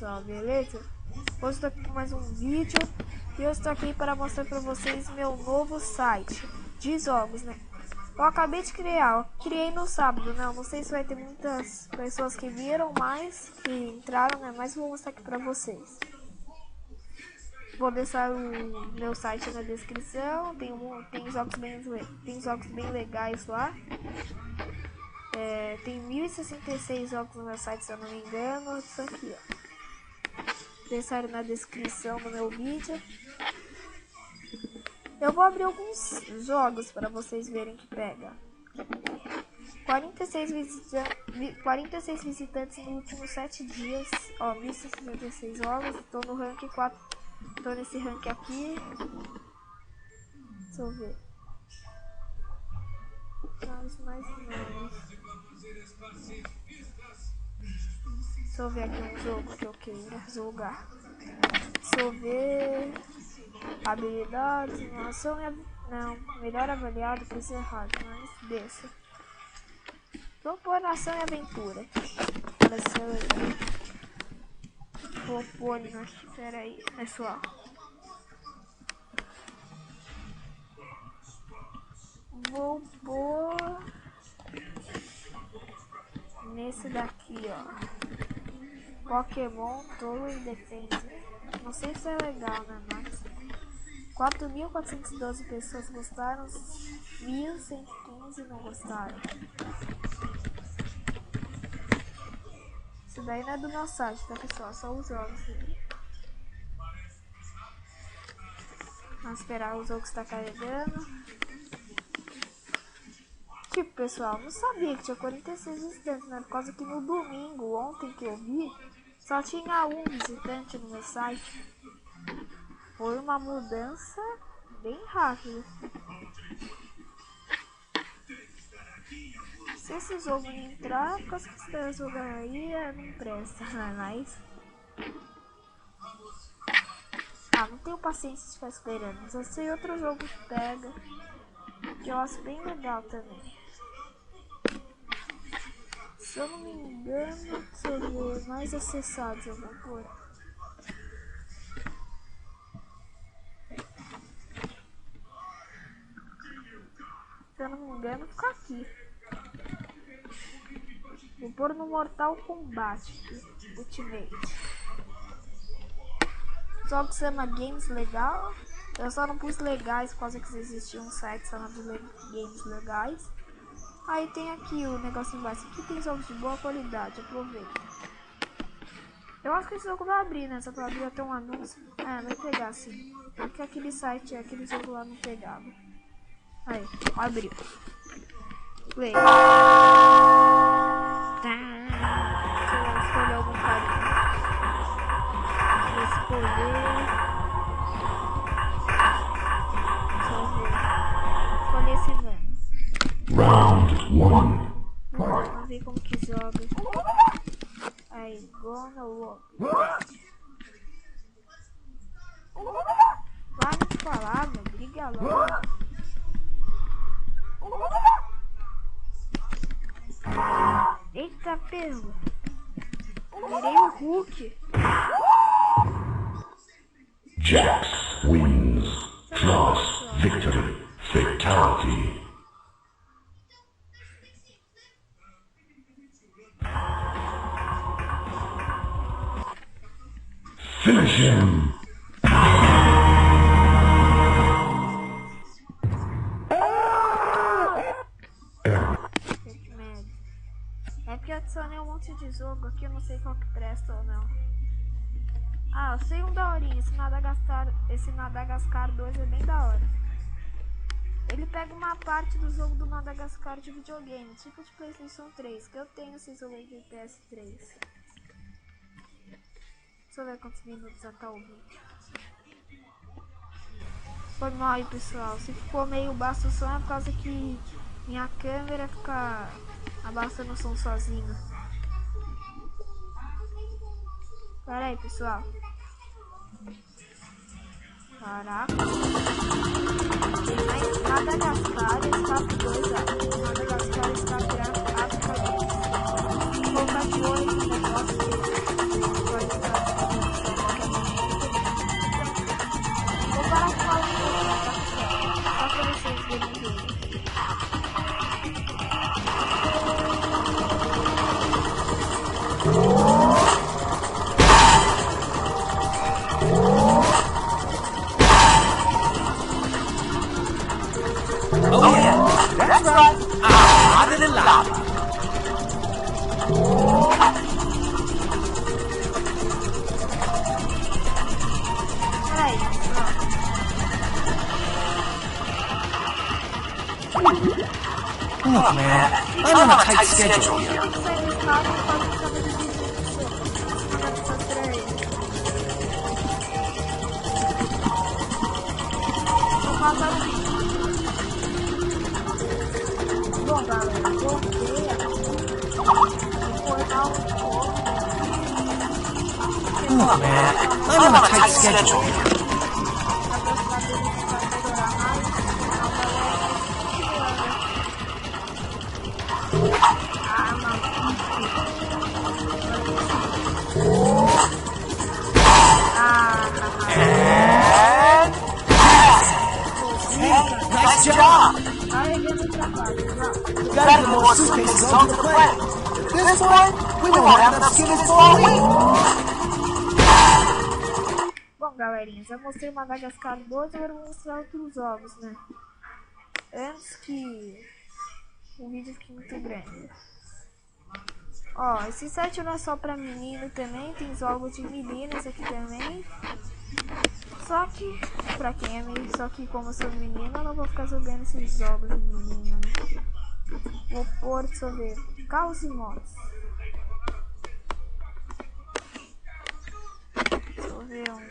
pessoal, beleza? Hoje estou aqui com mais um vídeo e eu estou aqui para mostrar para vocês meu novo site de jogos, né? Eu acabei de criar, eu criei no sábado, né? Não sei se vai ter muitas pessoas que viram, mas que entraram, né? Mas vou mostrar aqui para vocês. Vou deixar o meu site na descrição, tem jogos bem legais lá. Tem 1066 jogos no meu site, se eu não me engano. Isso aqui, ó. Deixar na descrição do meu vídeo. Eu vou abrir alguns jogos para vocês verem que pega. 46 visitantes nos últimos 7 dias. Ó, 1066 jogos. Estou no rank 4. Estou nesse rank aqui. Deixa eu ver. Mais. Deixa eu ver aqui um jogo que eu queira jogar. Deixa eu ver. Habilidades, animação não, melhor avaliado por ser errado, mas deixa. Vou pôr ação e aventura. Apareceu aí. Vou pôr aqui, peraí, pessoal. Vou pôr nesse daqui, ó. Pokémon Tower Defense. Não sei se é legal, né? Mas 4.412 pessoas gostaram, 1.115 não gostaram. Isso daí não é do meu site, tá, pessoal? Só os jogos aí. Vamos esperar o jogo estar carregando. Tipo, pessoal, não sabia que tinha 46 visitantes, né? Por causa que no domingo, ontem que eu vi, só tinha um visitante no meu site. Foi uma mudança bem rápida. Se esse jogo não entrar, por causa que você jogar aí, não presta, mas... não tenho paciência de ficar esperando. Mas eu sei outro jogo que pega, que eu acho bem legal também. Se eu não me engano, deixa eu ver, mais acessados eu vou pôr. Se eu não me engano, fica aqui. Vou pôr no Mortal Kombat Ultimate. Só que chama Games Legal. Eu só não pus legais por causa que existia um site chamado Games Legais. Aí tem aqui o negócio embaixo. Aqui tem jogos de boa qualidade, aproveita. Eu acho que esse jogo vai abrir, né? Só pra abrir até um anúncio. Vai pegar sim. Porque aquele site, aquele jogo lá não pegava. Aí, abriu. Play. Deixa eu escolher algum carinho. Vou escolher. Deixa eu ver. Escolher esse velho. Round 1. Vamos ver como que joga. Aí, gonna walk. Para de falar, meu. Briga logo. Eita, perro. Virei o Hulk. Jax wins. Flawless victory. Fatality. Finish him. É porque eu adicionei um monte de jogo aqui, eu não sei qual que presta ou não. Eu sei um daorinha, esse Madagascar 2 é bem da hora. Ele pega uma parte do jogo do Madagascar de videogame, tipo de PlayStation 3, que eu tenho esse jogo aí de PS3. Deixa eu ver quantos minutos já tá o vídeo. Foi mal aí, pessoal. Se ficou meio baixo o som é por causa que minha câmera fica abafando o som sozinho. Pera aí, pessoal. Caraca. Tem mais Madagascar, espaço 2, Madagascar está virado África 2. Vou colocar de olho no negócio que pode estar. run. Ah, out of the lobby. Peraí, Look, man, I'm on a tight schedule here. Sai do carro e faz o cabelo de Bom, galera, voltei aqui. Vou cortar o fogo. Look, man, I'm on a tight schedule here. Nice job! We gotta get more suitcases on the plane. At this point, we won't have enough skivvies for a week. Bom, galerinha, já mostrei Madagascar 2, agora eu vou mostrar outros jogos, né? Antes que o vídeo fique muito grande. Ó, esse site não é só pra menino também, tem jogos de meninas aqui também. Só que, pra quem é menino, só que como eu sou menina, eu não vou ficar jogando esses jogos de menina, né? Vou pôr, deixa eu ver, carros e motos. Deixa eu ver um.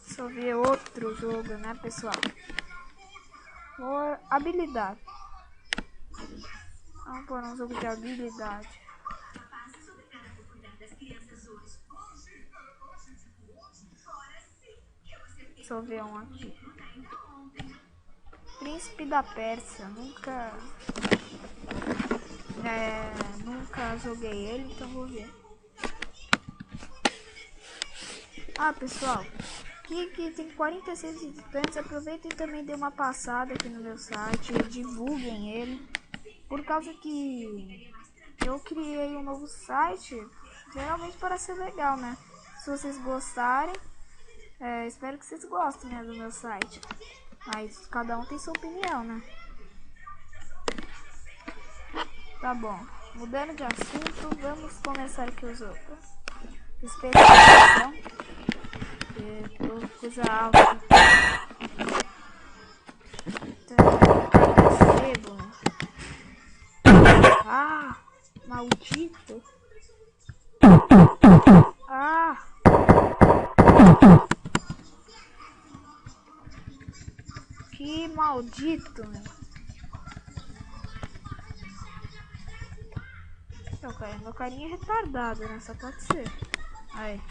Deixa eu ver outro jogo, né, pessoal? Por habilidade. Vamos pôr um jogo de habilidade. Deixa eu ver um aqui. Príncipe da Pérsia. Nunca joguei ele, então vou ver. Ah, pessoal, que tem 46 visitantes. Aproveitem e também dê uma passada aqui no meu site, divulguem ele, por causa que eu criei um novo site, geralmente para ser legal, né? Se vocês gostarem, espero que vocês gostem, né, do meu site. Mas cada um tem sua opinião, né? Tá bom, mudando de assunto, vamos começar aqui o jogo. Especialização. Coisa alta. Cedo. Ah, maldito. Ah. Que maldito, meu. Meu carinha é retardado, né? Só pode ser. Aí.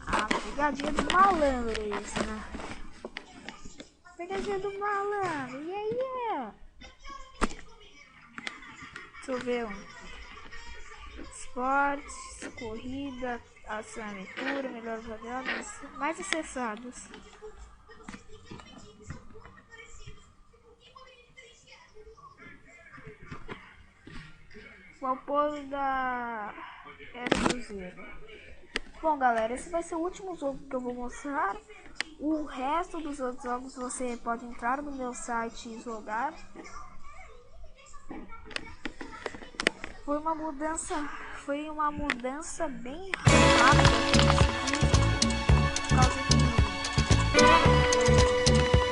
Ah, pegadinha do malandro isso, né? Pegadinha do malandro. Yeah. Deixa eu ver um. Esportes, corrida, ação, aventura, melhores jogadas, mais acessados. Valpolo da Era Cruzeiro. Bom, galera, esse vai ser o último jogo que eu vou mostrar. O resto dos outros jogos você pode entrar no meu site e jogar. Foi uma mudança bem rápida, por causa que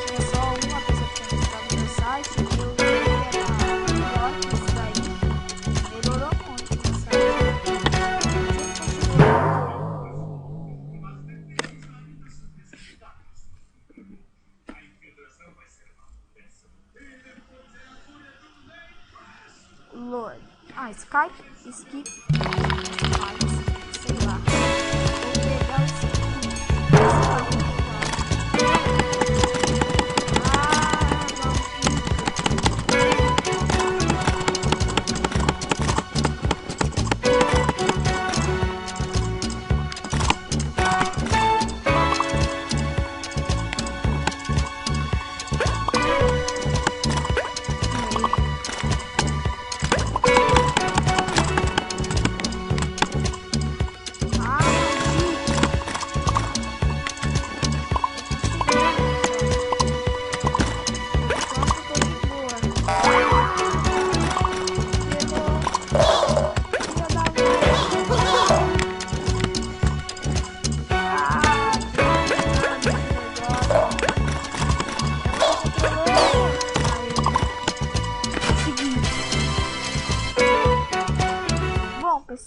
tinha só uma pessoa que tinha entrado no meu site e eu era melhor que isso daí. Melhorou muito o meu site. Lord. Ah, Skype, Skip, sei lá. Vou pegar o Skip.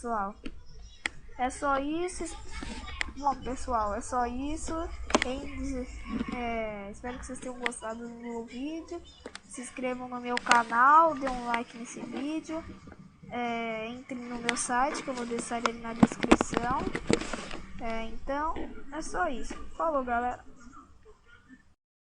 pessoal. É só isso. Bom, pessoal, é só isso. Espero que vocês tenham gostado do meu vídeo. Se inscrevam no meu canal, dê um like nesse vídeo. Entre no meu site, que eu vou deixar ele na descrição. Então, é só isso. Falou, galera.